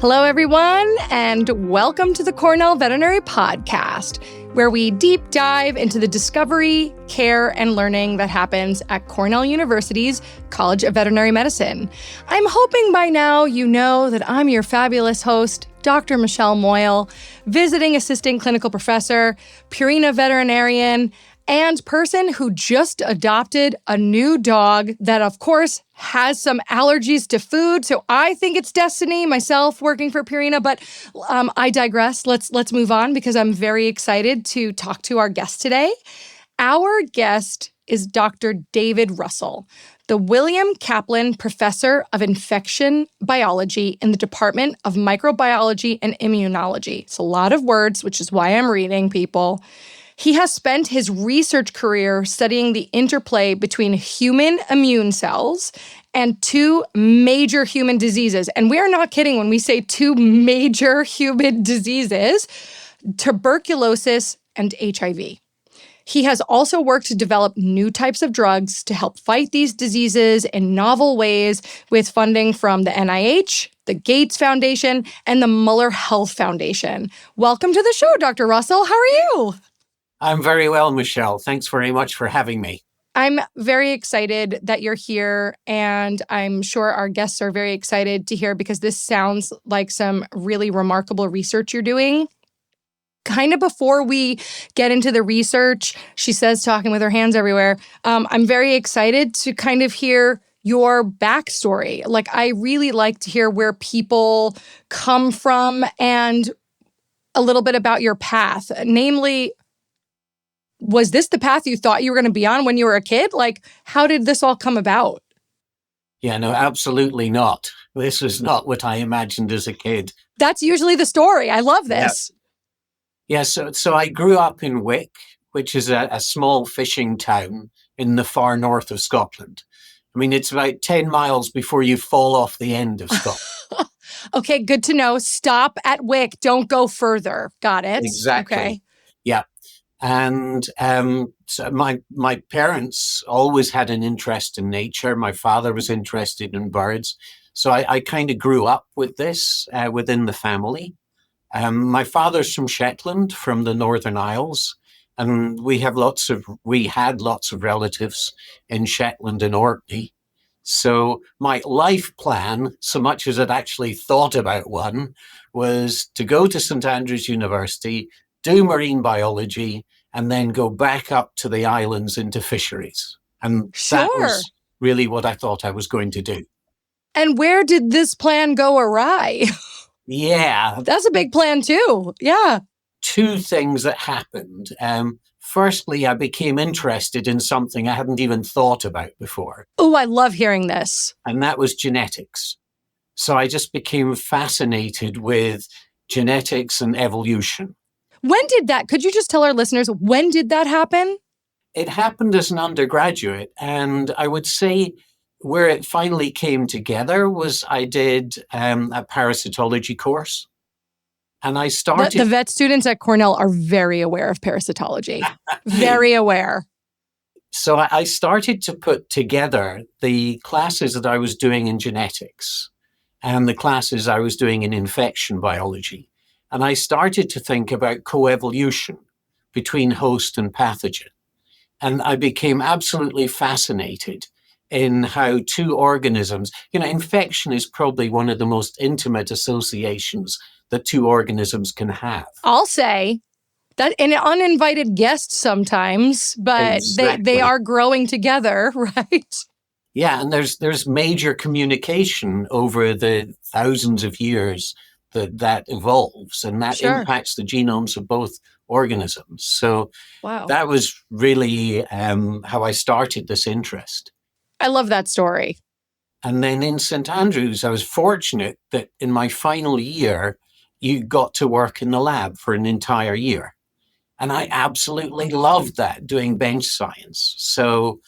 Hello, everyone, and welcome to the Cornell Veterinary Podcast, where we deep dive into the discovery, care, and learning that happens at Cornell University's College of Veterinary Medicine. I'm hoping by now you know that I'm your fabulous host, Dr. Michelle Moyle, visiting assistant clinical professor, Purina veterinarian, and person who just adopted a new dog that, of course, has some allergies to food. So I think it's destiny, myself working for Purina, but I digress. Let's move on because I'm very excited to talk to our guest today. Our guest is Dr. David Russell, the William Kaplan Professor of Infection Biology in the Department of Microbiology and Immunology. It's a lot of words, which is why I'm reading, people. He has spent his research career studying the interplay between human immune cells and two major human diseases. And we are not kidding when we say two major human diseases, tuberculosis and HIV. He has also worked to develop new types of drugs to help fight these diseases in novel ways with funding from the NIH, the Gates Foundation, and the Muller Health Foundation. Welcome to the show, Dr. Russell. How are you? I'm very well, Michelle. Thanks very much for having me. I'm very excited that you're here, and I'm sure our guests are very excited to hear because this sounds like some really remarkable research you're doing. Kind of before we get into the research, she says, talking with her hands everywhere, I'm very excited to kind of hear your backstory. Like, I really like to hear where people come from and a little bit about your path, namely, was this the path you thought you were going to be on when you were a kid? Like, how did this all come about? Yeah, no, absolutely not. This was not what I imagined as a kid. That's usually the story. I love this. Yeah, so I grew up in Wick, which is a small fishing town in the far north of Scotland. I mean, it's about 10 miles before you fall off the end of Scotland. Okay, good to know. Stop at Wick. Don't go further. Got it. Exactly. Okay. Yeah. And so my parents always had an interest in nature. My father was interested in birds. So I kind of grew up with this within the family. My father's from Shetland, from the Northern Isles. And we had lots of relatives in Shetland and Orkney. So my life plan, so much as I'd actually thought about one, was to go to St. Andrews University, do marine biology, and then go back up to the islands into fisheries. And that was really what I thought I was going to do. And where did this plan go awry? Yeah. That's a big plan too. Yeah. Two things that happened. Firstly, I became interested in something I hadn't even thought about before. Oh, I love hearing this. And that was genetics. So I just became fascinated with genetics and evolution. When did that, could you just tell our listeners, when did that happen? It happened as an undergraduate. And I would say where it finally came together was I did a parasitology course. And I started... The vet students at Cornell are very aware of parasitology. Very aware. So I started to put together the classes that I was doing in genetics and the classes I was doing in infection biology. And I started to think about coevolution between host and pathogen. And I became absolutely fascinated in how two organisms, infection is probably one of the most intimate associations that two organisms can have. I'll say that an uninvited guest sometimes, but Exactly. they are growing together, right? Yeah, and there's major communication over the thousands of years that evolves, and that impacts the genomes of both organisms. So that was really how I started this interest. I love that story. And then in St. Andrews, I was fortunate that in my final year, you got to work in the lab for an entire year. And I absolutely loved that, doing bench science. So,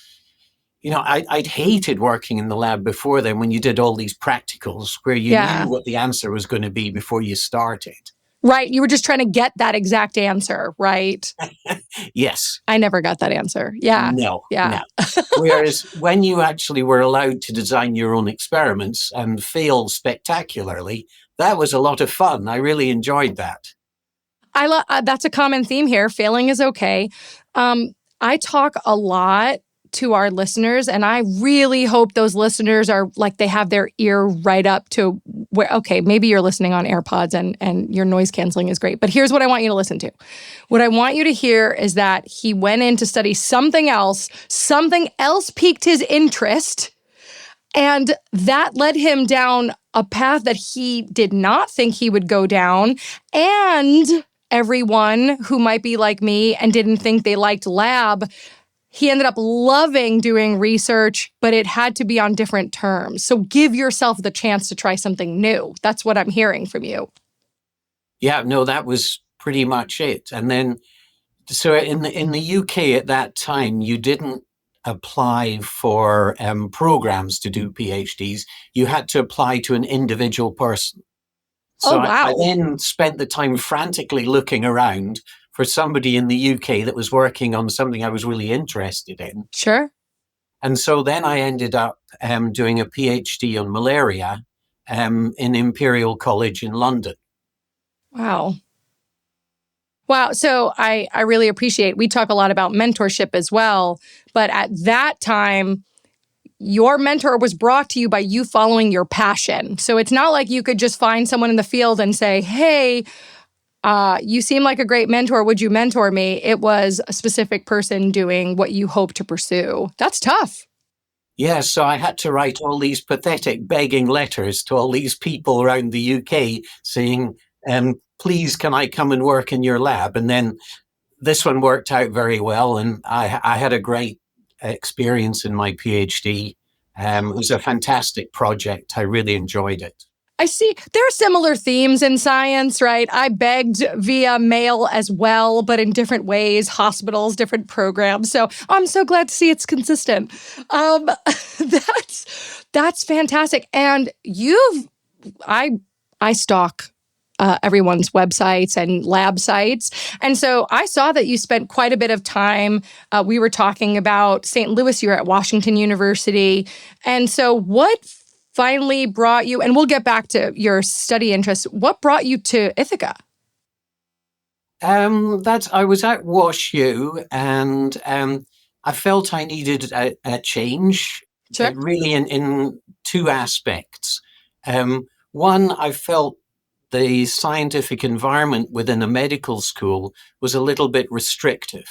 I'd hated working in the lab before then when you did all these practicals where you knew what the answer was going to be before you started. Right. You were just trying to get that exact answer, right? Yes. I never got that answer. Yeah. No. Yeah. Whereas when you actually were allowed to design your own experiments and fail spectacularly, that was a lot of fun. I really enjoyed that. That's a common theme here. Failing is okay. I talk a lot to our listeners, and I really hope those listeners are like they have their ear right up to where, okay, maybe you're listening on AirPods and your noise canceling is great, but here's what I want you to listen to. What I want you to hear is that he went in to study something else piqued his interest, and that led him down a path that he did not think he would go down. And everyone who might be like me and didn't think they liked lab, he ended up loving doing research, but it had to be on different terms. So give yourself the chance to try something new. That's what I'm hearing from you. Yeah, no, that was pretty much it. And then, so in the UK at that time, you didn't apply for programs to do PhDs. You had to apply to an individual person. So wow. I then spent the time frantically looking around for somebody in the UK that was working on something I was really interested in. Sure. And so then I ended up doing a PhD on malaria in Imperial College in London. Wow. Wow. So I really appreciate, we talk a lot about mentorship as well, but at that time, your mentor was brought to you by you following your passion. So it's not like you could just find someone in the field and say, hey, you seem like a great mentor. Would you mentor me? It was a specific person doing what you hope to pursue. That's tough. Yeah, so I had to write all these pathetic begging letters to all these people around the UK saying, please, can I come and work in your lab? And then this one worked out very well. And I had a great experience in my PhD. It was a fantastic project. I really enjoyed it. I see there are similar themes in science, right? I begged via mail as well, but in different ways, hospitals, different programs. So I'm so glad to see it's consistent. That's fantastic. And I stalk everyone's websites and lab sites. And so I saw that you spent quite a bit of time. We were talking about St. Louis, you were at Washington University. And so what finally brought you, and we'll get back to your study interests, what brought you to Ithaca? I was at WashU and I felt I needed a change, Sure. really in two aspects. One, I felt the scientific environment within a medical school was a little bit restrictive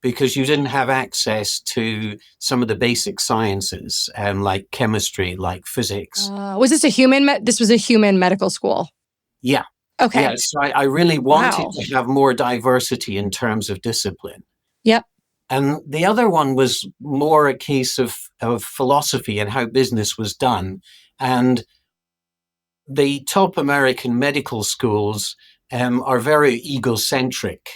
because you didn't have access to some of the basic sciences, like chemistry, like physics. Was this this was a human medical school? Yeah. Okay. Yeah, so I really wanted to have more diversity in terms of discipline. Yep. And the other one was more a case of philosophy and how business was done. And the top American medical schools are very egocentric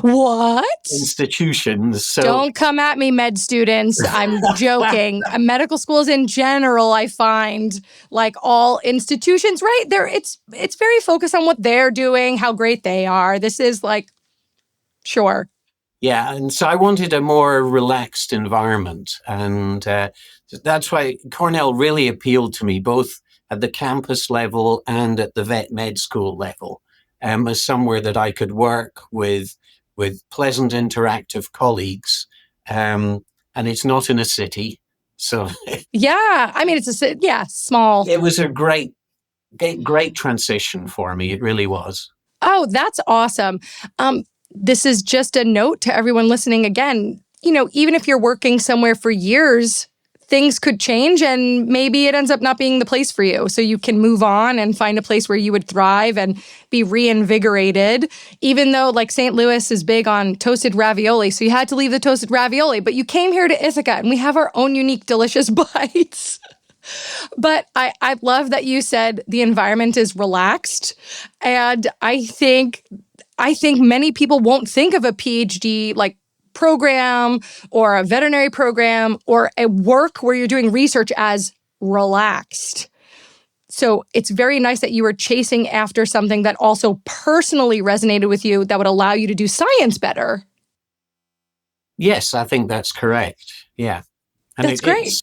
what? institutions. So don't come at me, med students. I'm joking. Medical schools in general, I find, like all institutions, right? It's very focused on what they're doing, how great they are. This is like, sure. Yeah, and so I wanted a more relaxed environment. And that's why Cornell really appealed to me, both at the campus level and at the vet med school level, as somewhere that I could work with pleasant, interactive colleagues. And it's not in a city. So yeah, I mean, it's small. It was a great transition for me. It really was. Oh, that's awesome. This is just a note to everyone listening. Again, even if you're working somewhere for years, things could change and maybe it ends up not being the place for you. So you can move on and find a place where you would thrive and be reinvigorated, even though like St. Louis is big on toasted ravioli. So you had to leave the toasted ravioli, but you came here to Ithaca and we have our own unique, delicious bites. But I love that you said the environment is relaxed. And I think many people won't think of a PhD like program or a veterinary program or a work where you're doing research as relaxed. So it's very nice that you were chasing after something that also personally resonated with you that would allow you to do science better. Yes, I think that's correct. Yeah. And That's great.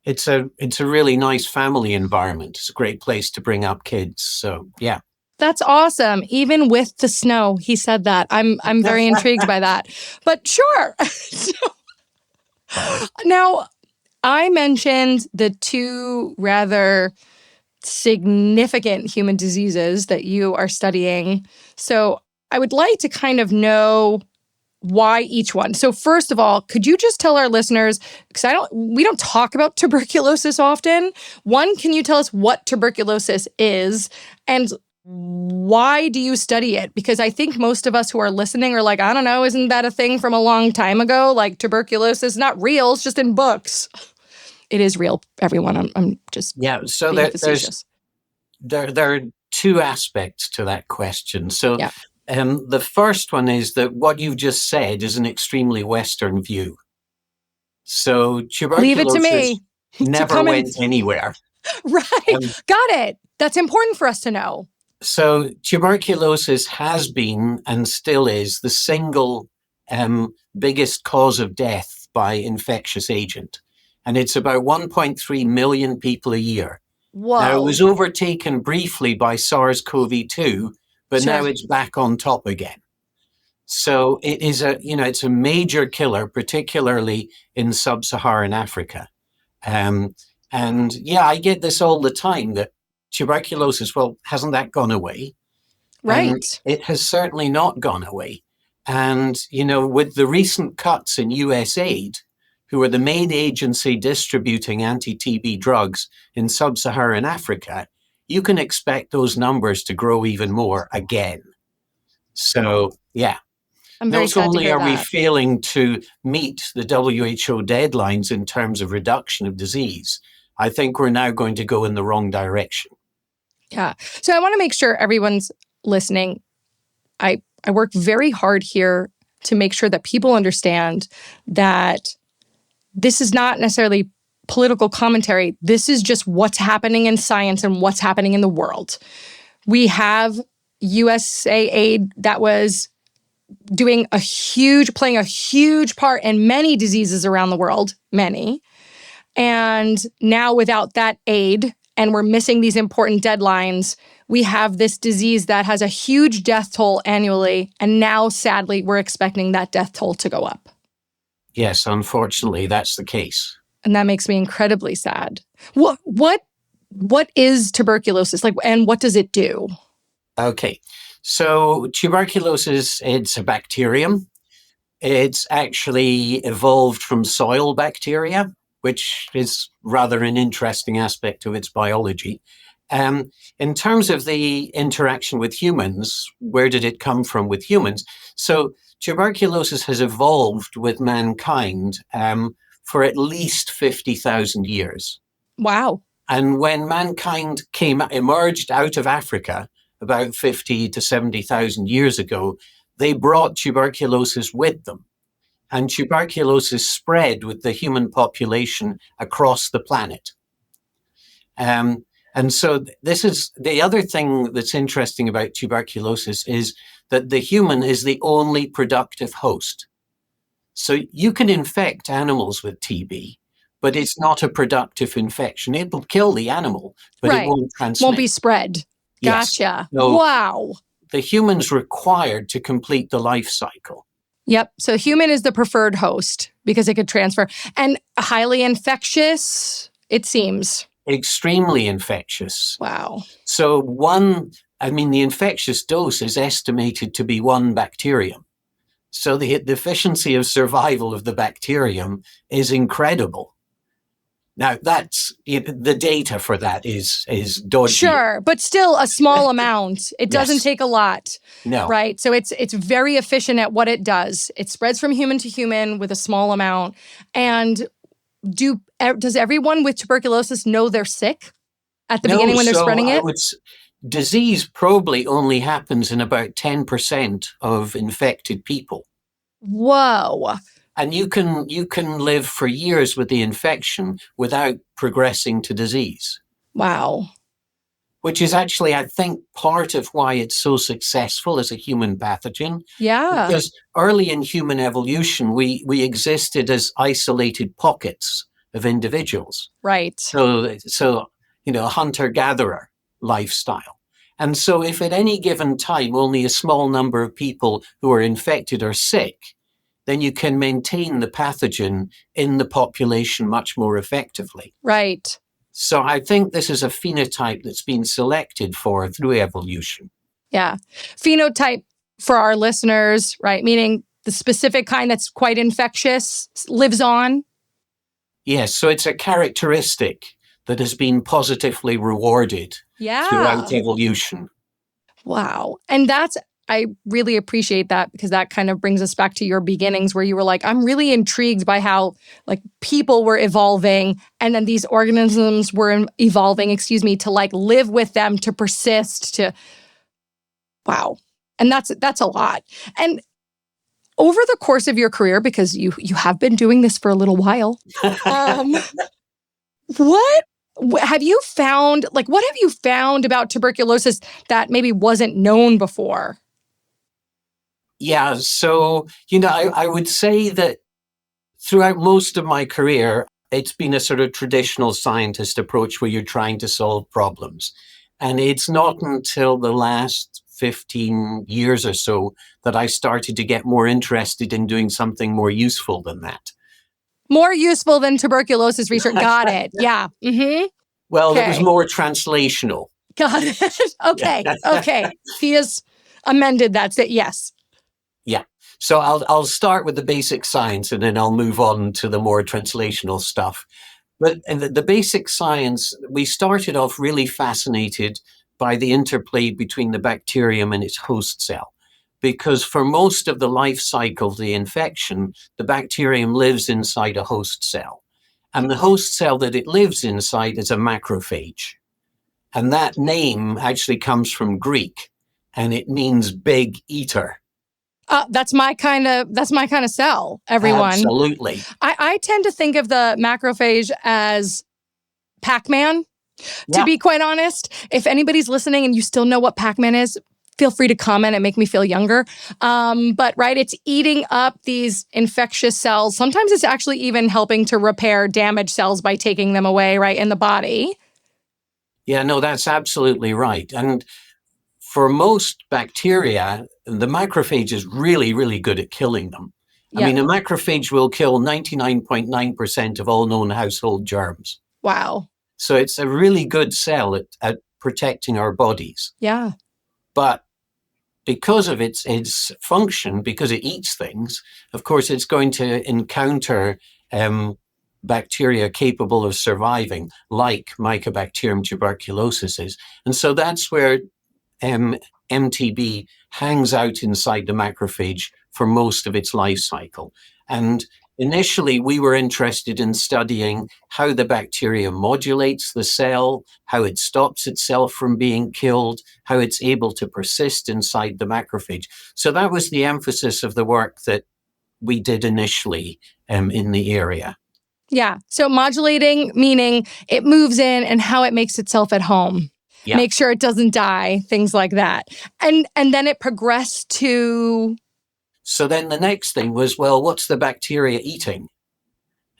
it's a really nice family environment. It's a great place to bring up kids. So yeah. That's awesome. Even with the snow, he said that. I'm very intrigued by that. But sure. Now, I mentioned the two rather significant human diseases that you are studying. So I would like to kind of know why each one. So first of all, could you just tell our listeners, because we don't talk about tuberculosis often. One, can you tell us what tuberculosis is and why do you study it? Because I think most of us who are listening are like, I don't know, isn't that a thing from a long time ago? Like tuberculosis, not real, it's just in books. It is real, everyone. I'm just So being facetious. there are two aspects to that question. So Yeah. the first one is that what you've just said is an extremely Western view. So Leave it to me. tuberculosis never went anywhere. Right. Got it. That's important for us to know. So tuberculosis has been and still is the single biggest cause of death by infectious agent. And it's about 1.3 million people a year. Whoa. Now, it was overtaken briefly by SARS-CoV-2, but now it's back on top again. So it is it's a major killer, particularly in sub-Saharan Africa. And yeah, I get this all the time that tuberculosis, well, hasn't that gone away? Right. And it has certainly not gone away. And, with the recent cuts in US aid, who are the main agency distributing anti-TB drugs in sub-Saharan Africa, you can expect those numbers to grow even more again. So, yeah. I'm very sad to hear Not only are we that. failing to meet the WHO deadlines in terms of reduction of disease, I think we're now going to go in the wrong direction. Yeah. So I want to make sure everyone's listening. I work very hard here to make sure that people understand that this is not necessarily political commentary. This is just what's happening in science and what's happening in the world. We have USA aid that was playing a huge part in many diseases around the world, many. And now without that aid, and we're missing these important deadlines, we have this disease that has a huge death toll annually. And now, sadly, we're expecting that death toll to go up. Yes, unfortunately, that's the case. And that makes me incredibly sad. What is tuberculosis like, and what does it do? Okay, so tuberculosis, it's a bacterium. It's actually evolved from soil bacteria, which is rather an interesting aspect of its biology. In terms of the interaction with humans, where did it come from with humans? So tuberculosis has evolved with mankind for at least 50,000 years. Wow. And when mankind emerged out of Africa about 50 to 70,000 years ago, they brought tuberculosis with them. And tuberculosis spread with the human population across the planet. And so this is the other thing that's interesting about tuberculosis is that the human is the only productive host. So you can infect animals with TB, but it's not a productive infection. It will kill the animal, but it won't transmit. Won't be spread. Yes. Gotcha. So wow. The human's required to complete the life cycle. Yep. So human is the preferred host because it could transfer. And highly infectious, it seems. Extremely infectious. Wow. So the infectious dose is estimated to be 1 bacterium. So the efficiency of survival of the bacterium is incredible. Now, that's the data for that is dodgy. Sure, but still a small amount. It doesn't take a lot. No. Right? So it's very efficient at what it does. It spreads from human to human with a small amount. And does everyone with tuberculosis know they're sick at the beginning when they're spreading it? Disease probably only happens in about 10% of infected people. Whoa. And you can live for years with the infection without progressing to disease. Wow. which is actually, I think, part of why it's so successful as a human pathogen. Yeah. Because early in human evolution, we existed as isolated pockets of individuals. Right. So a hunter-gatherer lifestyle. And so if at any given time only a small number of people who are infected are sick, then you can maintain the pathogen in the population much more effectively. Right. So I think this is a phenotype that's been selected for through evolution. Yeah. Phenotype for our listeners, right? Meaning the specific kind that's quite infectious lives on. Yes, so it's a characteristic that has been positively rewarded throughout evolution. Wow. And I really appreciate that, because that kind of brings us back to your beginnings where you were like, I'm really intrigued by how like people were evolving and then these organisms were evolving, to like live with them, to persist, to wow. And that's a lot. And over the course of your career, because you have been doing this for a little while, what have you found about tuberculosis that maybe wasn't known before? Yeah, so, I would say that throughout most of my career, it's been a sort of traditional scientist approach where you're trying to solve problems. And it's not until the last 15 years or so that I started to get more interested in doing something more useful than that. More useful than tuberculosis research. Got it. Yeah. Mm-hmm. Well, it was more translational. Got it. Okay. Okay. He has amended that. Yes. Yeah. So I'll start with the basic science and then I'll move on to the more translational stuff. But in the basic science, we started off really fascinated by the interplay between the bacterium and its host cell. Because for most of the life cycle of the infection, the bacterium lives inside a host cell. And the host cell that it lives inside is a macrophage. And that name actually comes from Greek, and it means big eater. That's my kind of cell, everyone. Absolutely. I tend to think of the macrophage as Pac-Man, to be quite honest. If anybody's listening and you still know what Pac-Man is, feel free to comment and make me feel younger. But right, it's eating up these infectious cells. Sometimes it's actually even helping to repair damaged cells by taking them away, right, in the body. Yeah, no, that's absolutely right. And for most bacteria, the macrophage is really, really good at killing them. I mean, a macrophage will kill 99.9% of all known household germs. Wow. So it's a really good cell at protecting our bodies. Yeah. But because of its function, because it eats things, of course, it's going to encounter bacteria capable of surviving, like Mycobacterium tuberculosis is. And so that's where MTB hangs out inside the macrophage for most of its life cycle. And initially, we were interested in studying how the bacteria modulates the cell, how it stops itself from being killed, how it's able to persist inside the macrophage. So that was the emphasis of the work that we did initially in the area. Yeah. So modulating, meaning it moves in and how it makes itself at home. Yeah. Make sure it doesn't die, things like that. And then it progressed to... So then the next thing was, well, what's the bacteria eating?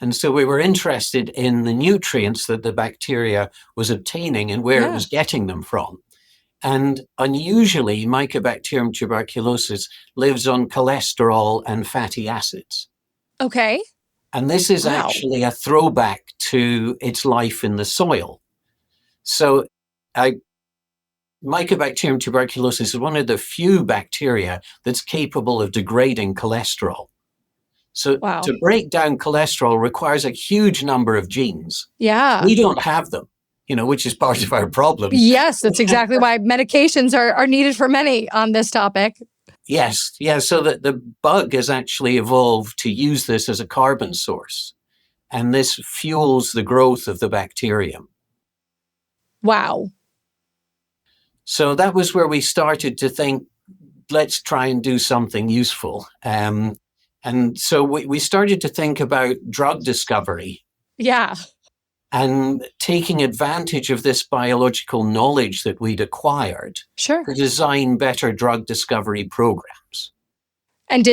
And so we were interested in the nutrients that the bacteria was obtaining and where it was getting them from. And unusually, Mycobacterium tuberculosis lives on cholesterol and fatty acids. Okay. And this is actually a throwback to its life in the soil. So Mycobacterium tuberculosis is one of the few bacteria that's capable of degrading cholesterol. So to break down cholesterol requires a huge number of genes. Yeah. We don't have them, which is part of our problem. Yes, that's exactly why medications are needed for many on this topic. Yes. Yeah. So the bug has actually evolved to use this as a carbon source. And this fuels the growth of the bacterium. Wow. So that was where we started to think, let's try and do something useful. And so we started to think about drug discovery. Yeah. and taking advantage of this biological knowledge that we'd acquired Sure. to design better drug discovery programs. And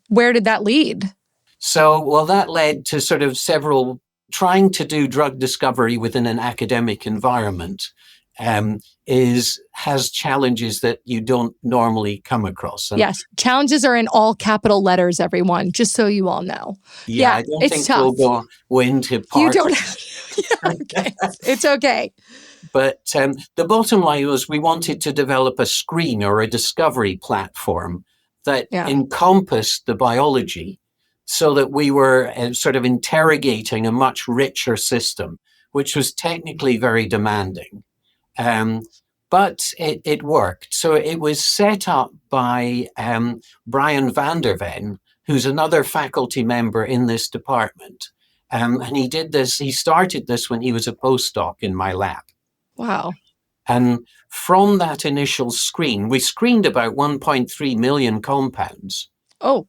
where did that lead? So, well, that led to sort of several trying to do drug discovery within an academic environment has challenges that you don't normally come across. And yes, challenges are in all capital letters, everyone, just so you all know. Yeah, I don't think tough. we'll go into part. You don't have, okay. It's okay. But the bottom line was we wanted to develop a screen or a discovery platform that encompassed the biology so that we were sort of interrogating a much richer system, which was technically very demanding. But it worked. So it was set up by Brian van der Ven, who's another faculty member in this department. And he started this when he was a postdoc in my lab. Wow. And from that initial screen, we screened about 1.3 million compounds. Oh.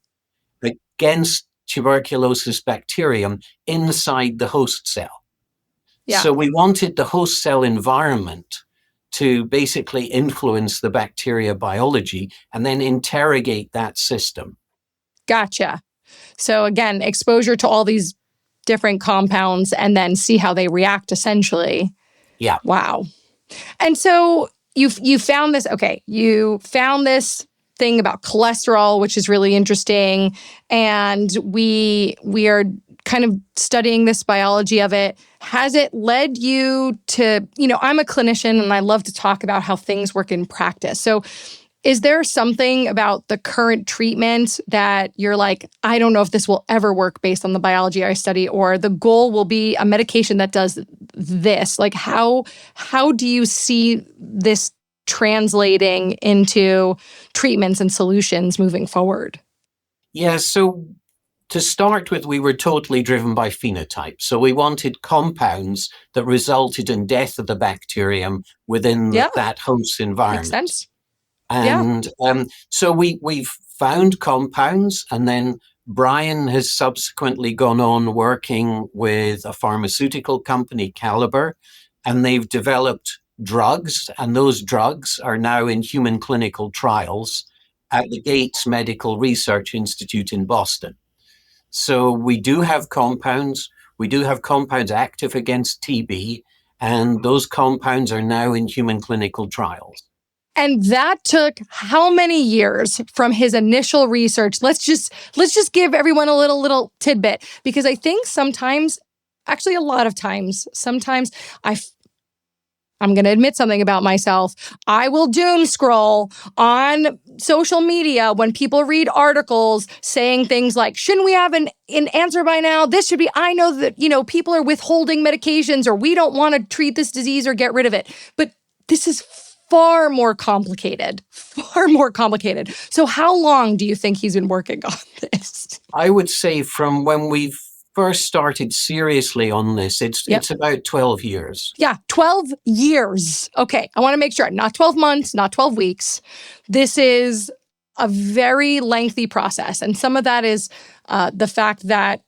Against tuberculosis bacterium inside the host cell. Yeah. So we wanted the host cell environment to basically influence the bacteria biology and then interrogate that system. Gotcha. So again, exposure to all these different compounds and then see how they react essentially. Yeah. Wow. And so you found this, you found this thing about cholesterol, which is really interesting. And we are kind of studying this biology of it. Has it led you to, I'm a clinician and I love to talk about how things work in practice. So is there something about the current treatment that you're like, I don't know if this will ever work based on the biology I study, or the goal will be a medication that does this? Like how do you see this translating into treatments and solutions moving forward? Yeah, so to start with, we were totally driven by phenotype. So we wanted compounds that resulted in death of the bacterium within that host environment. Makes sense. And so we've found compounds, and then Brian has subsequently gone on working with a pharmaceutical company, Caliber, and they've developed drugs, and those drugs are now in human clinical trials at the Gates Medical Research Institute in Boston. So we do have compounds. We do have compounds active against TB, and those compounds are now in human clinical trials. And that took how many years from his initial research? Let's just give everyone a little tidbit, because I think sometimes, actually a lot of times, I'm going to admit something about myself. I will doom scroll on social media when people read articles saying things like, shouldn't we have an answer by now? This should be, I know that, people are withholding medications, or we don't want to treat this disease or get rid of it. But this is far more complicated. So how long do you think he's been working on this? I would say from when we first started seriously on this, it's about 12 years. Yeah, 12 years. Okay, I want to make sure, not 12 months, not 12 weeks. This is a very lengthy process. And some of that is the fact that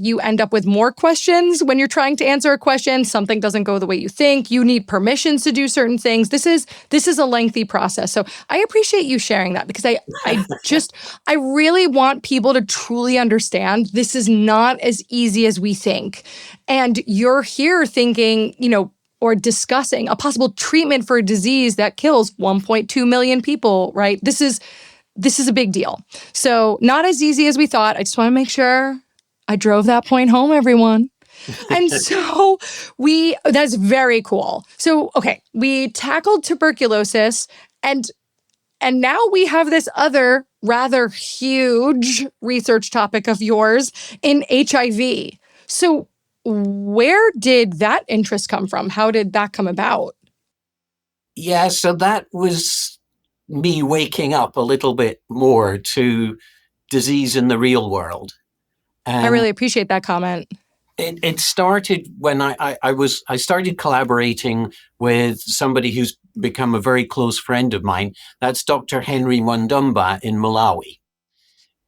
you end up with more questions when you're trying to answer a question. Something doesn't go the way you think. You need permissions to do certain things. This is a lengthy process. So I appreciate you sharing that, because I really want people to truly understand this is not as easy as we think. And you're here thinking, or discussing a possible treatment for a disease that kills 1.2 million people, right? This is a big deal. So not as easy as we thought. I just want to make sure I drove that point home, everyone. And so that's very cool. So, okay, we tackled tuberculosis, and now we have this other rather huge research topic of yours in HIV. So where did that interest come from? How did that come about? Yeah, so that was me waking up a little bit more to disease in the real world. I really appreciate that comment. It started when I started collaborating with somebody who's become a very close friend of mine. That's Dr. Henry Mwandumba in Malawi.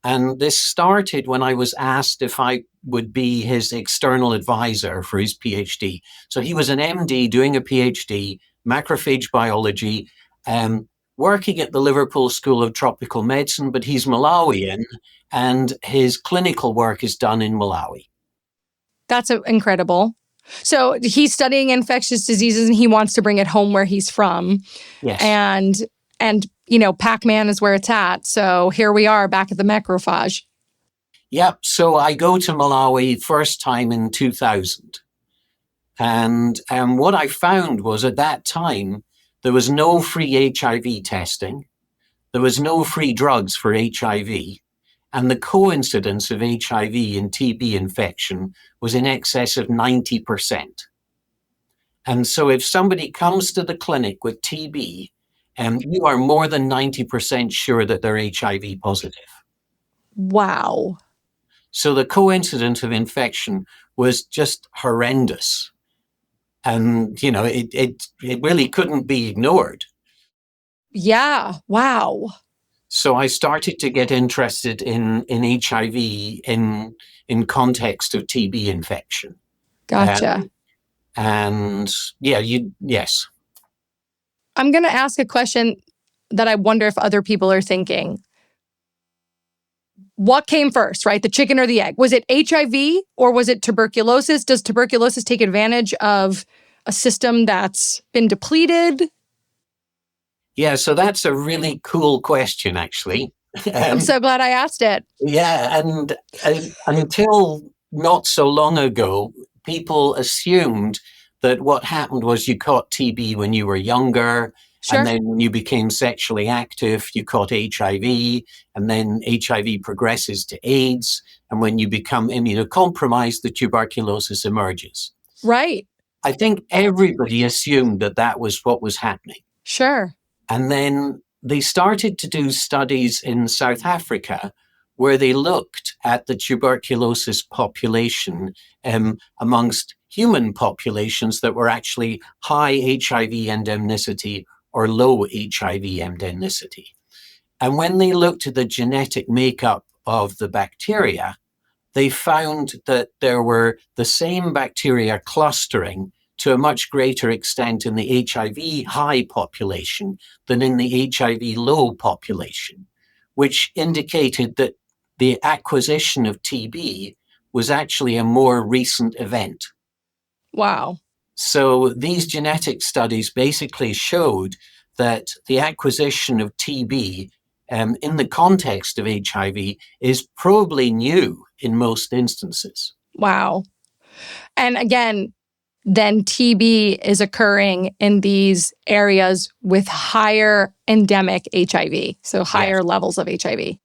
And this started when I was asked if I would be his external advisor for his PhD. So he was an MD doing a PhD, macrophage biology, working at the Liverpool School of Tropical Medicine, but he's Malawian and his clinical work is done in Malawi. That's incredible. So he's studying infectious diseases and he wants to bring it home where he's from. Yes. And you know, Pac-Man is where it's at. So here we are back at the macrophage. Yep. So I go to Malawi first time in 2000. And what I found was at that time, there was no free HIV testing. There was no free drugs for HIV. And the coincidence of HIV and TB infection was in excess of 90%. And so if somebody comes to the clinic with TB, you are more than 90% sure that they're HIV positive. Wow. So the coincidence of infection was just horrendous. And, you know, it really couldn't be ignored. Yeah. Wow. So I started to get interested in HIV in context of TB infection. Gotcha. Yes. I'm going to ask a question that I wonder if other people are thinking. What came first, right? The chicken or the egg? Was it HIV or was it tuberculosis? Does tuberculosis take advantage of a system that's been depleted? Yeah, so that's a really cool question, actually. I'm so glad I asked it. Yeah, and until not so long ago, people assumed that what happened was you caught TB when you were younger, Sure. and then when you became sexually active, you caught HIV, and then HIV progresses to AIDS, and when you become immunocompromised, the tuberculosis emerges. Right. I think everybody assumed that that was what was happening. Sure. And then they started to do studies in South Africa where they looked at the tuberculosis population amongst human populations that were actually high HIV endemicity or low HIV endemicity. And when they looked at the genetic makeup of the bacteria, they found that there were the same bacteria clustering to a much greater extent in the HIV high population than in the HIV low population, which indicated that the acquisition of TB was actually a more recent event. Wow. So these genetic studies basically showed that the acquisition of TB in the context of HIV is probably new in most instances. Wow. And again, then TB is occurring in these areas with higher endemic HIV, so higher levels of HIV.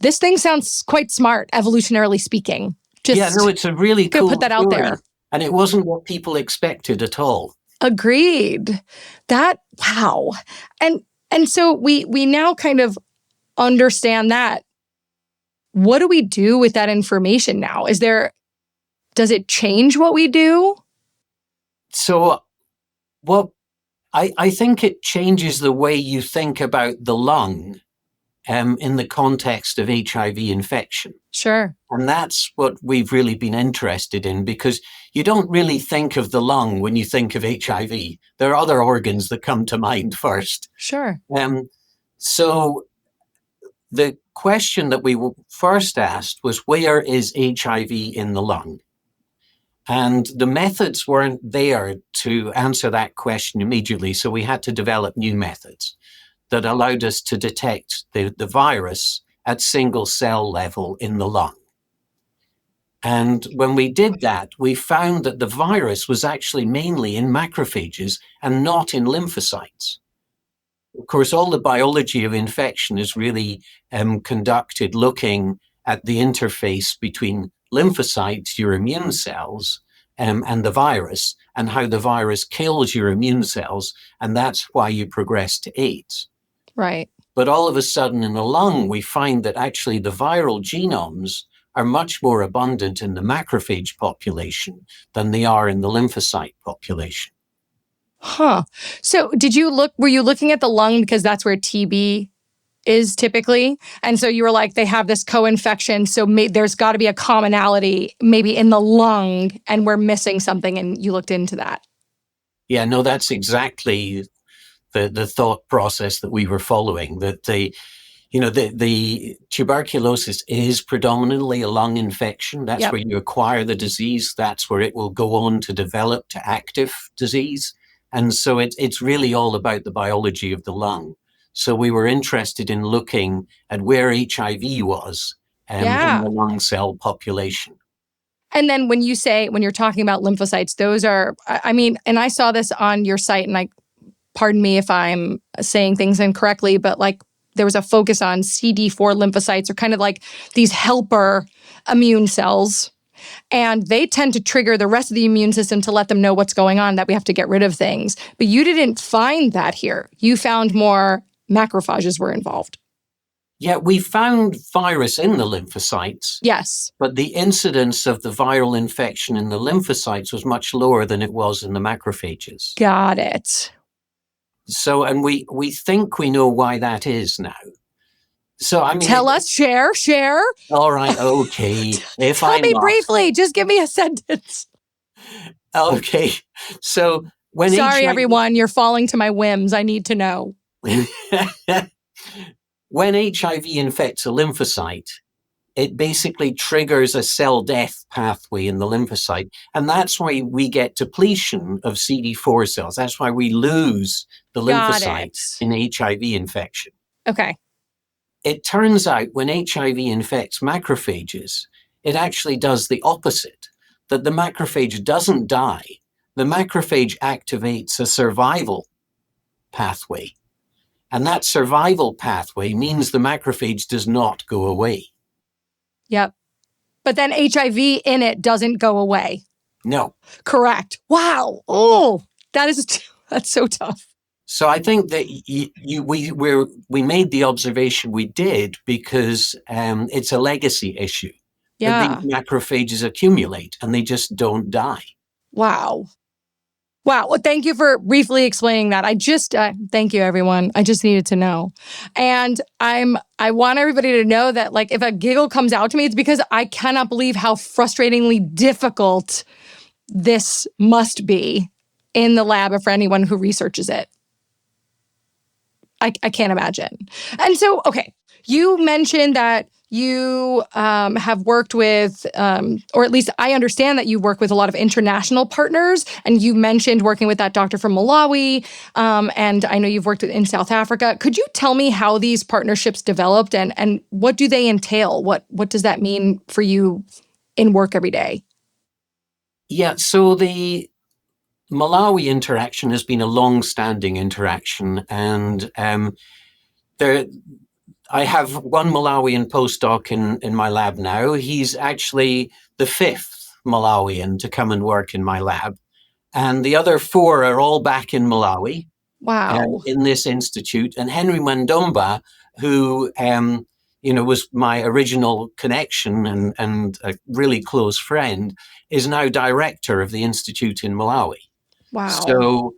This thing sounds quite smart, evolutionarily speaking. It's a really cool put that out there. And it wasn't what people expected at all. Agreed. Wow. And so we now kind of understand that. What do we do with that information now? Does it change what we do? So I think it changes the way you think about the lung in the context of HIV infection. Sure. And that's what we've really been interested in, because you don't really think of the lung when you think of HIV. There are other organs that come to mind first. Sure. So the question that we first asked was, where is HIV in the lung? And the methods weren't there to answer that question immediately, so we had to develop new methods that allowed us to detect the virus at single cell level in the lung. And when we did that, we found that the virus was actually mainly in macrophages and not in lymphocytes. Of course, all the biology of infection is really conducted looking at the interface between lymphocytes, your immune cells, and the virus, and how the virus kills your immune cells, and that's why you progress to AIDS. Right. But all of a sudden in the lung, we find that actually the viral genomes are much more abundant in the macrophage population than they are in the lymphocyte population. Huh. So were you looking at the lung because that's where TB is typically. And so you were like, they have this co-infection. So there's got to be a commonality maybe in the lung and we're missing something. And you looked into that. Yeah, no, that's exactly the thought process that we were following, that the tuberculosis is predominantly a lung infection. That's where you acquire the disease. That's where it will go on to develop to active disease. And so it's really all about the biology of the lung. So we were interested in looking at where HIV was in the lung cell population. And then when you're talking about lymphocytes, those are, I mean, and I saw this on your site, and pardon me if I'm saying things incorrectly, but like there was a focus on CD4 lymphocytes, or kind of like these helper immune cells. And they tend to trigger the rest of the immune system to let them know what's going on, that we have to get rid of things. But you didn't find that here. You found more macrophages were involved. Yeah, we found virus in the lymphocytes. Yes. But the incidence of the viral infection in the lymphocytes was much lower than it was in the macrophages. Got it. So, and we think we know why that is now. So, I mean, tell us, share. All right, okay. Tell me briefly, just give me a sentence. Okay, so when Sorry, everyone, you're falling to my whims. I need to know. When HIV infects a lymphocyte, it basically triggers a cell death pathway in the lymphocyte. And that's why we get depletion of CD4 cells. That's why we lose the lymphocytes in HIV infection. Okay. It turns out when HIV infects macrophages, it actually does the opposite, that the macrophage doesn't die. The macrophage activates a survival pathway. And that survival pathway means the macrophage does not go away. Yep. But then HIV in it doesn't go away. No. Correct. Wow. Oh, that's so tough. So I think that we made the observation we did because it's a legacy issue. Yeah. That these macrophages accumulate and they just don't die. Wow. Well, thank you for briefly explaining that. Thank you, everyone. I just needed to know. And I want everybody to know that, like, if a giggle comes out to me, it's because I cannot believe how frustratingly difficult this must be in the lab for anyone who researches it. I can't imagine. And so, okay, you mentioned that you have worked with, or at least I understand that you work with a lot of international partners, and you mentioned working with that doctor from Malawi, and I know you've worked in South Africa. Could you tell me how these partnerships developed, and what do they entail? What does that mean for you in work every day? Yeah, so the Malawi interaction has been a long-standing interaction, and I have one Malawian postdoc in my lab now. He's actually the fifth Malawian to come and work in my lab, and the other four are all back in Malawi. Wow! In this institute, and Henry Mandomba, who was my original connection and a really close friend, is now director of the institute in Malawi. Wow. So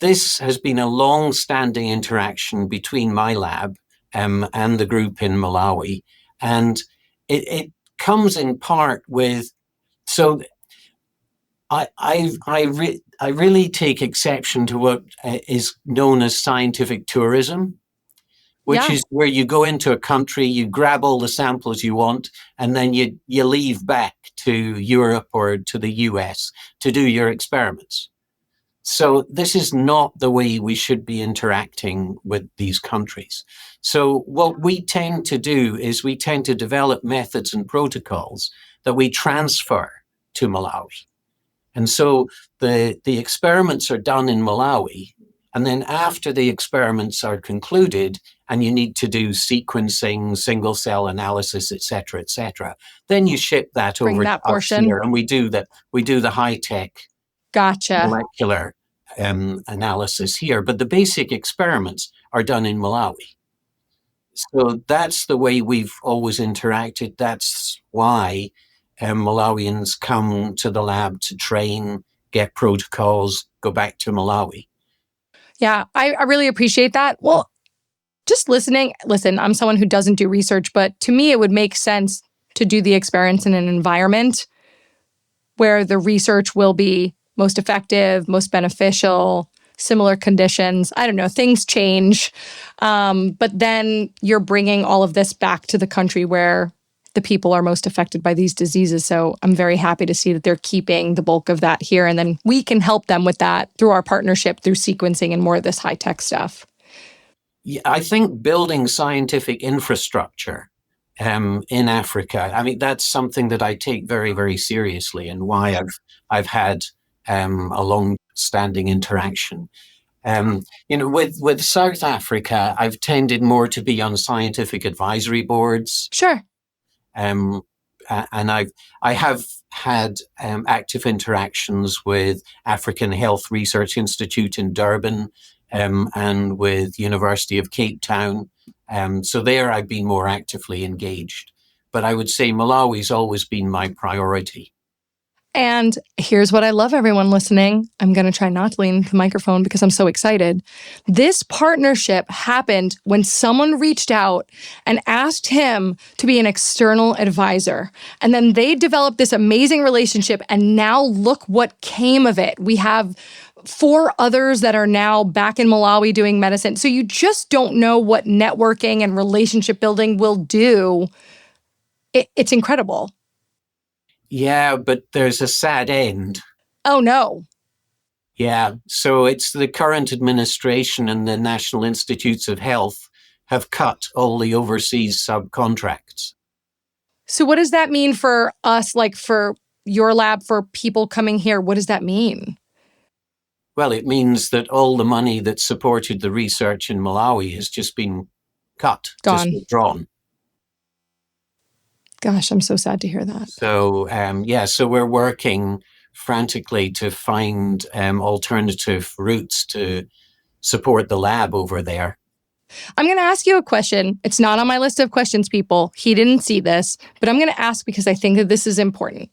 this has been a long-standing interaction between my lab and the group in Malawi. And it comes in part with, so I really take exception to what is known as scientific tourism, which is where you go into a country, you grab all the samples you want, and then you leave back to Europe or to the US to do your experiments. So this is not the way we should be interacting with these countries. So what we tend to do is we tend to develop methods and protocols that we transfer to Malawi. And so the experiments are done in Malawi, and then after the experiments are concluded, and you need to do sequencing, single cell analysis, et cetera, then you ship that over to us here, and we do the high tech molecular analysis here. But the basic experiments are done in Malawi. So that's the way we've always interacted. That's why Malawians come to the lab to train, get protocols, go back to Malawi. Yeah, I really appreciate that. Well, just listening, listen, I'm someone who doesn't do research, but to me, it would make sense to do the experiments in an environment where the research will be most effective, most beneficial, similar conditions. I don't know, things change. But then you're bringing all of this back to the country where the people are most affected by these diseases. So I'm very happy to see that they're keeping the bulk of that here. And then we can help them with that through our partnership, through sequencing and more of this high-tech stuff. Yeah, I think building scientific infrastructure in Africa, I mean, that's something that I take very, very seriously, and why I've had a long-standing interaction. With South Africa, I've tended more to be on scientific advisory boards. Sure. And I have had active interactions with African Health Research Institute in Durban, and with University of Cape Town. So there I've been more actively engaged. But I would say Malawi's always been my priority. And here's what I love, everyone listening. I'm going to try not to lean into the microphone because I'm so excited. This partnership happened when someone reached out and asked him to be an external advisor. And then they developed this amazing relationship. And now look what came of it. We have 4 others that are now back in Malawi doing medicine. So you just don't know what networking and relationship building will do. It's incredible. Yeah, but there's a sad end. Oh, no. Yeah, so it's the current administration and the National Institutes of Health have cut all the overseas subcontracts. So what does that mean for us, like for your lab, for people coming here? What does that mean? Well, it means that all the money that supported the research in Malawi has just been cut, Gone. just withdrawn. Gosh, I'm so sad to hear that. So, so we're working frantically to find alternative routes to support the lab over there. I'm going to ask you a question. It's not on my list of questions, people. He didn't see this, but I'm going to ask because I think that this is important.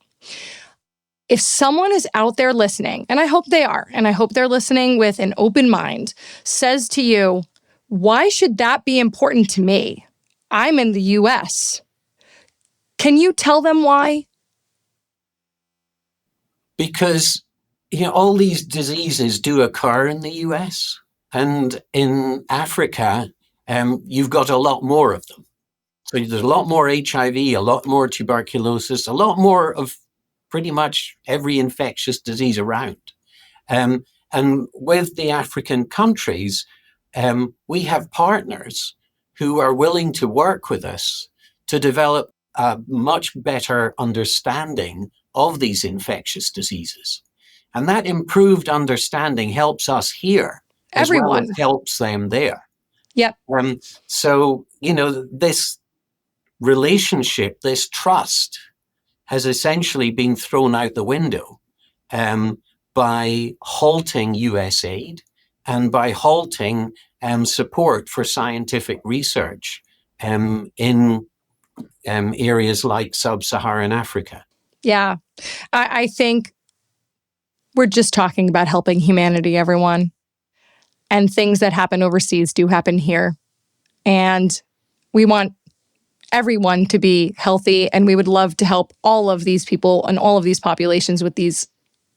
If someone is out there listening, and I hope they are, and I hope they're listening with an open mind, says to you, why should that be important to me? I'm in the US. Can you tell them why? Because all these diseases do occur in the US, and in Africa, you've got a lot more of them. So there's a lot more HIV, a lot more tuberculosis, a lot more of pretty much every infectious disease around. And with the African countries, we have partners who are willing to work with us to develop a much better understanding of these infectious diseases. And that improved understanding helps us here as well as helps them there. Yep. So, this relationship, this trust has essentially been thrown out the window by halting US aid and by halting support for scientific research in areas like sub-Saharan Africa. Yeah, I think we're just talking about helping humanity, everyone. And things that happen overseas do happen here. And we want everyone to be healthy, and we would love to help all of these people and all of these populations with these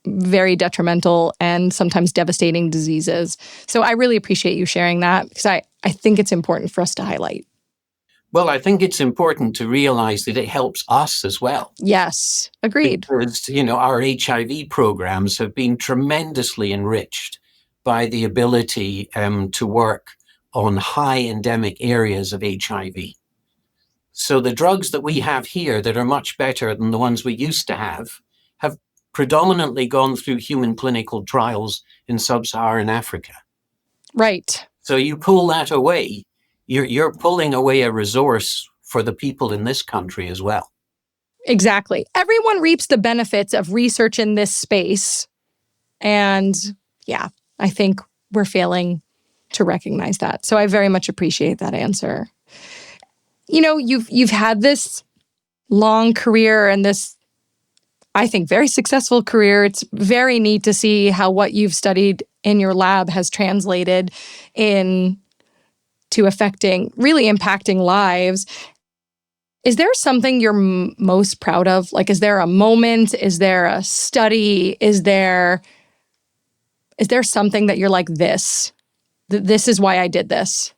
very detrimental and sometimes devastating diseases. So I really appreciate you sharing that, because I think it's important for us to highlight. Well, I think it's important to realize that it helps us as well. Yes, agreed. Because, our HIV programs have been tremendously enriched by the ability to work on high endemic areas of HIV. So the drugs that we have here that are much better than the ones we used to have predominantly gone through human clinical trials in sub-Saharan Africa. Right. So you pull that away, you're pulling away a resource for the people in this country as well. Exactly. Everyone reaps the benefits of research in this space. And yeah, I think we're failing to recognize that. So I very much appreciate that answer. You've had this long career and this, I think, very successful career. It's very neat to see how what you've studied in your lab has translated in to really impacting lives. Is there something you're most proud of? Like, is there a moment? Is there a study? Is there something that you're like, this is why I did this?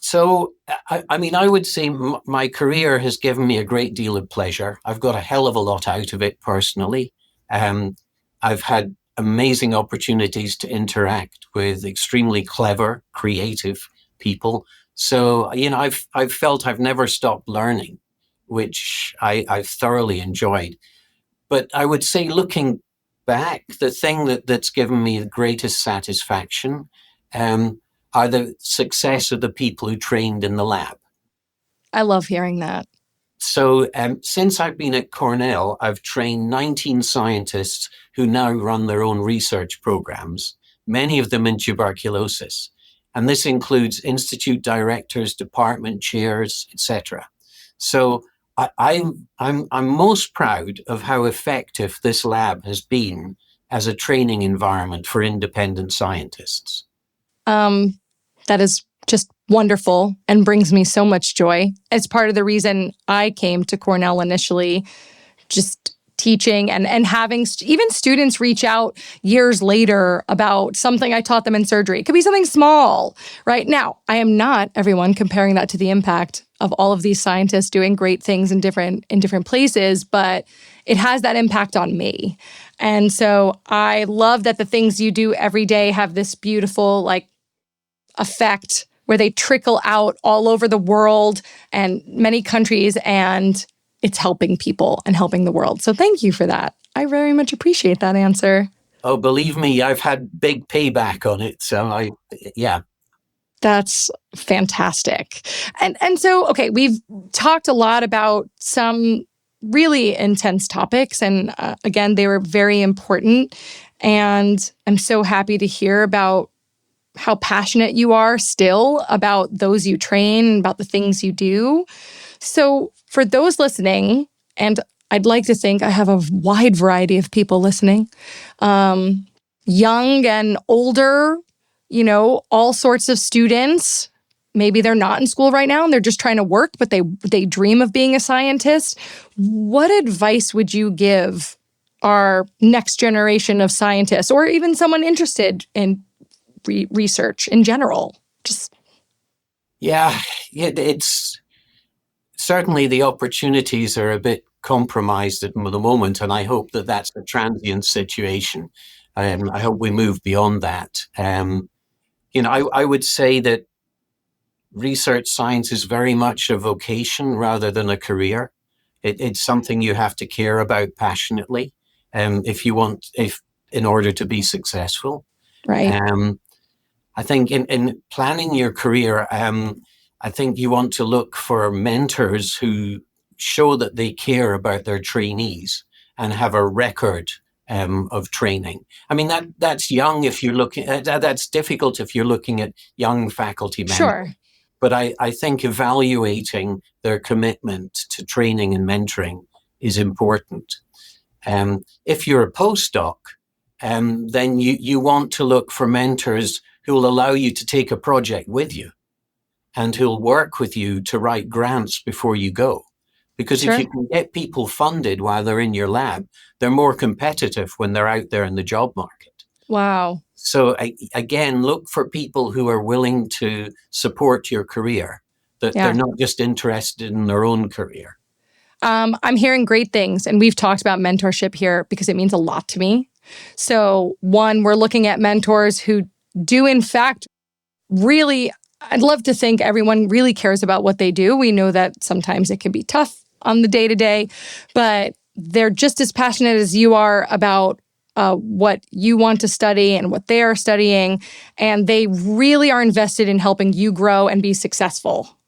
So, I mean, I would say my career has given me a great deal of pleasure. I've got a hell of a lot out of it personally. I've had amazing opportunities to interact with extremely clever, creative people. So, I've felt I've never stopped learning, which I've thoroughly enjoyed. But I would say, looking back, the thing that's given me the greatest satisfaction are the success of the people who trained in the lab. I love hearing that. So since I've been at Cornell, I've trained 19 scientists who now run their own research programs, many of them in tuberculosis. And this includes institute directors, department chairs, etc. So I'm most proud of how effective this lab has been as a training environment for independent scientists. That is just wonderful and brings me so much joy. It's part of the reason I came to Cornell initially, just teaching and having even students reach out years later about something I taught them in surgery. It could be something small. Right now, I am not, everyone, comparing that to the impact of all of these scientists doing great things in different places, but it has that impact on me. And so I love that the things you do every day have this beautiful effect where they trickle out all over the world and many countries, and it's helping people and helping the world. So thank you for that. I very much appreciate that answer. Oh, believe me, I've had big payback on it. So yeah. That's fantastic. And so, okay, we've talked a lot about some really intense topics. And again, they were very important. And I'm so happy to hear about how passionate you are still about those you train, about the things you do. So for those listening, and I'd like to think I have a wide variety of people listening, young and older, all sorts of students. Maybe they're not in school right now and they're just trying to work, but they dream of being a scientist. What advice would you give our next generation of scientists, or even someone interested in research in general? Yeah, it's certainly the opportunities are a bit compromised at the moment, and I hope that that's a transient situation. I hope we move beyond that. I would say that research science is very much a vocation rather than a career. It's something you have to care about passionately, if in order to be successful. Right. I think in planning your career, I think you want to look for mentors who show that they care about their trainees and have a record of training. I mean, that's young if you're looking at, that's difficult if you're looking at young faculty members. Sure. But I think evaluating their commitment to training and mentoring is important. If you're a postdoc, then you want to look for mentors who will allow you to take a project with you and who'll work with you to write grants before you go. Because Sure. if you can get people funded while they're in your lab, they're more competitive when they're out there in the job market. Wow. So again, look for people who are willing to support your career, that they're not just interested in their own career. I'm hearing great things, and we've talked about mentorship here because it means a lot to me. So one, we're looking at mentors who do in fact really, I'd love to think everyone really cares about what they do. We know that sometimes it can be tough on the day-to-day, but they're just as passionate as you are about what you want to study and what they are studying, and they really are invested in helping you grow and be successful.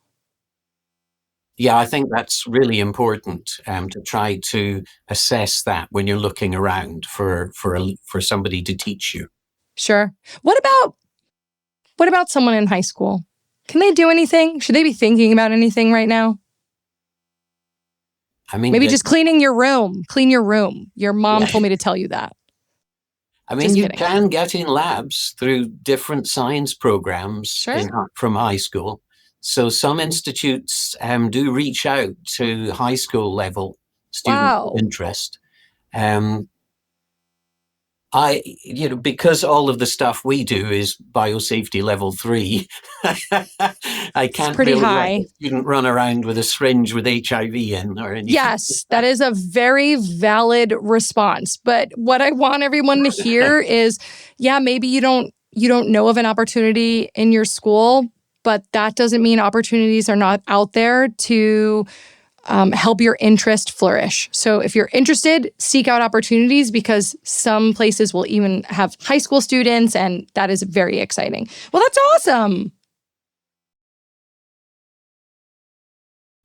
Yeah, I think that's really important to try to assess that when you're looking around for somebody to teach you. Sure. What about someone in high school? Can they do anything? Should they be thinking about anything right now? I mean, maybe just cleaning your room. Clean your room. Your mom told me to tell you that. I mean, Just you kidding. can get in labs through different science programs Sure. from high school. So some institutes do reach out to high school level students of Wow. interest. Um, because all of the stuff we do is biosafety level 3, I It's can't pretty really let high. a student run around with a syringe with HIV in or anything. Yes, that is a very valid response. But what I want everyone to hear is, yeah, maybe you don't know of an opportunity in your school, but that doesn't mean opportunities are not out there to help your interest flourish. So if you're interested, seek out opportunities because some places will even have high school students, and that is very exciting. Well, that's awesome.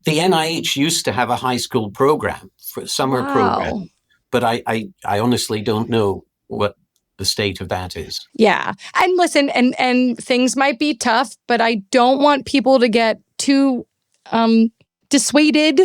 The NIH used to have a high school program, for summer Wow. program, but I honestly don't know what the state of that is. Yeah. And listen, and things might be tough, but I don't want people to get too dissuaded.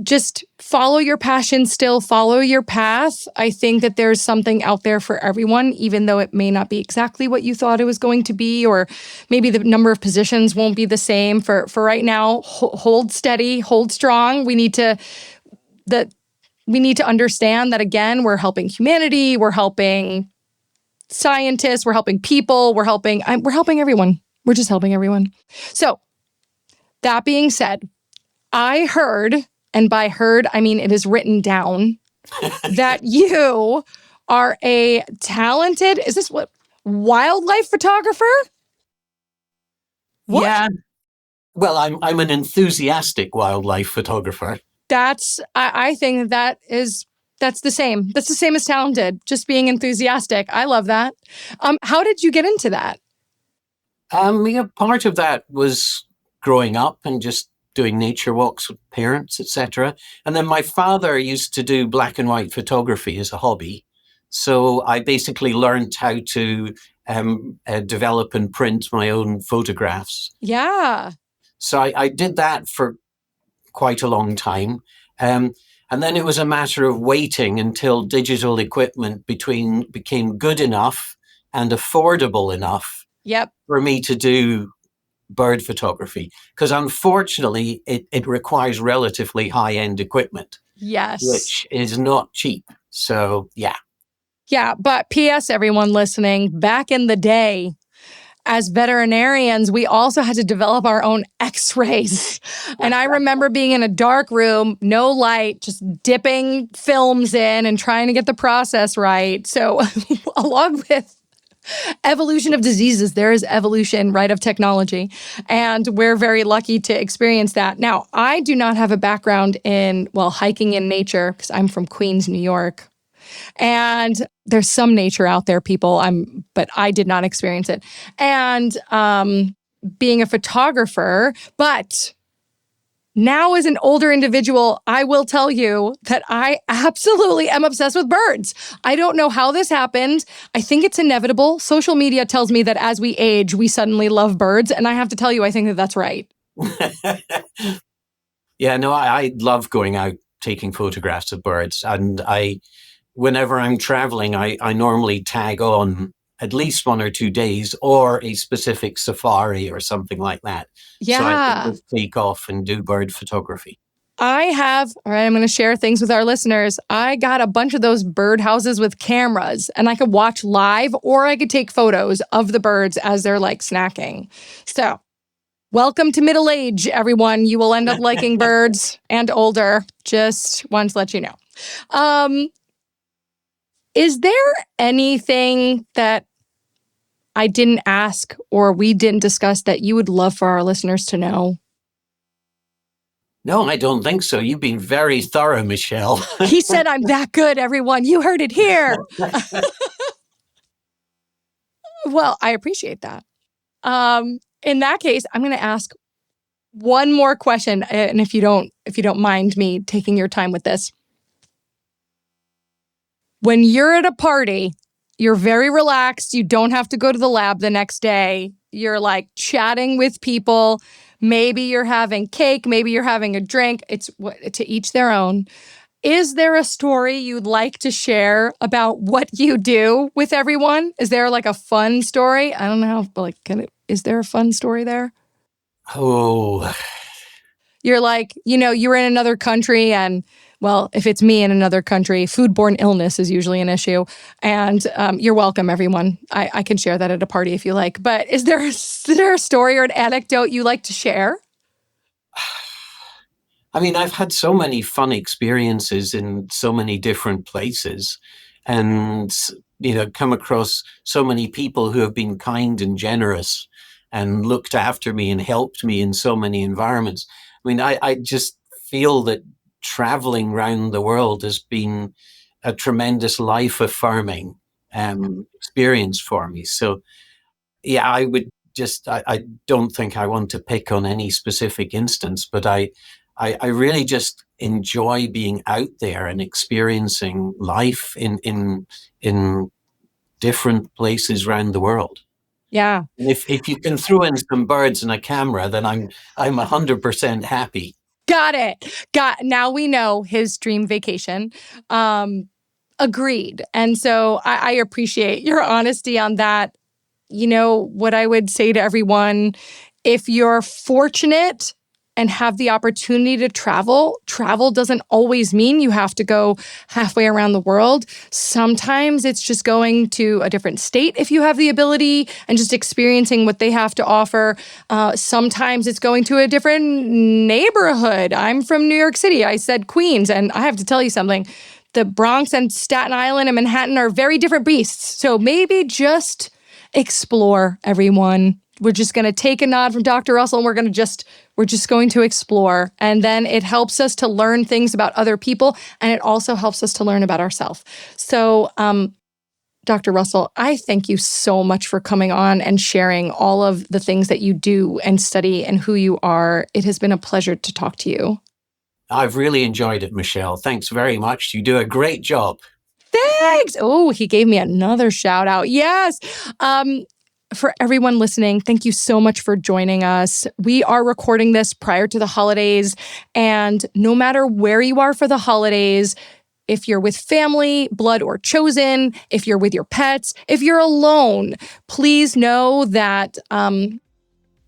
Just follow your passion still, follow your path. I think that there's something out there for everyone, even though it may not be exactly what you thought it was going to be, or maybe the number of positions won't be the same. For right now, hold steady, hold strong. We need to understand that, again, we're helping humanity, we're helping scientists, we're helping people, we're helping everyone. We're just helping everyone. So that being said, I heard, and by heard, I mean it is written down, that you are a talented, is this what, wildlife photographer? What? Yeah. Well, I'm an enthusiastic wildlife photographer. I think that's the same. That's the same as talented, just being enthusiastic. I love that. How did you get into that? Yeah, part of that was growing up and just doing nature walks with parents, etc. And then my father used to do black and white photography as a hobby. So I basically learned how to develop and print my own photographs. Yeah. So I did that for quite a long time. Um, and then it was a matter of waiting until digital equipment became good enough and affordable enough Yep. for me to do bird photography. Because unfortunately, it requires relatively high end equipment, Yes. which is not cheap. So, yeah. Yeah. But P.S., everyone listening, back in the day, as veterinarians, we also had to develop our own x-rays. And I remember being in a dark room, no light, just dipping films in and trying to get the process right. So along with evolution of diseases, there is evolution, right, of technology. And we're very lucky to experience that. Now, I do not have a background in, well, hiking in nature because I'm from Queens, New York. And there's some nature out there, people. But I did not experience it. And being a photographer, but now as an older individual, I will tell you that I absolutely am obsessed with birds. I don't know how this happened. I think it's inevitable. Social media tells me that as we age, we suddenly love birds. And I have to tell you, I think that that's right. Yeah, no, I love going out taking photographs of birds. And whenever I'm traveling, I normally tag on at least 1 or 2 days or a specific safari or something like that. So I can Yeah. just take off and do bird photography. All right, I'm going to share things with our listeners. I got a bunch of those birdhouses with cameras, and I could watch live or I could take photos of the birds as they're like snacking. So, welcome to middle age, everyone. You will end up liking birds and older. Just wanted to let you know. Um, is there anything that I didn't ask or we didn't discuss that you would love for our listeners to know? No, I don't think so. You've been very thorough, Michelle. He said I'm that good, everyone. You heard it here. Well, I appreciate that. In that case, I'm going to ask one more question, and if you don't mind me taking your time with this. When you're at a party, you're very relaxed. You don't have to go to the lab the next day. You're like chatting with people. Maybe you're having cake. Maybe you're having a drink. It's to each their own. Is there a story you'd like to share about what you do with everyone? Is there like a fun story? I don't know, but like, is there a fun story there? Oh, You're like, you were in another country and, well, if it's me in another country, foodborne illness is usually an issue. And you're welcome, everyone. I can share that at a party if you like. But is there a story or an anecdote you like to share? I mean, I've had so many fun experiences in so many different places and, come across so many people who have been kind and generous and looked after me and helped me in so many environments. I mean, I just feel that traveling around the world has been a tremendous life affirming experience for me. So, yeah, I don't think I want to pick on any specific instance, but I really just enjoy being out there and experiencing life in different places around the world. Yeah. And if you can throw in some birds and a camera, then I'm 100% happy. Got it. Now we know his dream vacation. Agreed. And so I appreciate your honesty on that. What I would say to everyone, if you're fortunate and have the opportunity to travel doesn't always mean you have to go halfway around the world. Sometimes it's just going to a different state if you have the ability and just experiencing what they have to offer. Sometimes it's going to a different neighborhood. I'm from New York City. I said Queens, and I have to tell you something. The Bronx and Staten Island and Manhattan are very different beasts. So maybe just explore, everyone. We're just going to take a nod from Dr. Russell and we're just going to explore. And then it helps us to learn things about other people. And it also helps us to learn about ourselves. So, Dr. Russell, I thank you so much for coming on and sharing all of the things that you do and study and who you are. It has been a pleasure to talk to you. I've really enjoyed it, Michelle. Thanks very much. You do a great job. Thanks. Oh, he gave me another shout out. Yes. For everyone listening, thank you so much for joining us. We are recording this prior to the holidays, and no matter where you are for the holidays, if you're with family, blood or chosen, if you're with your pets, if you're alone, please know that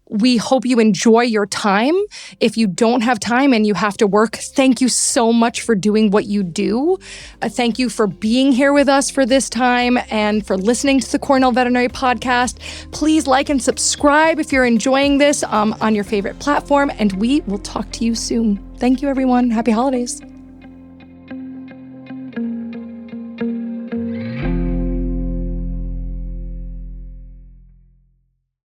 we hope you enjoy your time. If you don't have time and you have to work, thank you so much for doing what you do. Thank you for being here with us for this time and for listening to the Cornell Veterinary Podcast. Please like and subscribe if you're enjoying this on your favorite platform, and we will talk to you soon. Thank you, everyone. Happy holidays.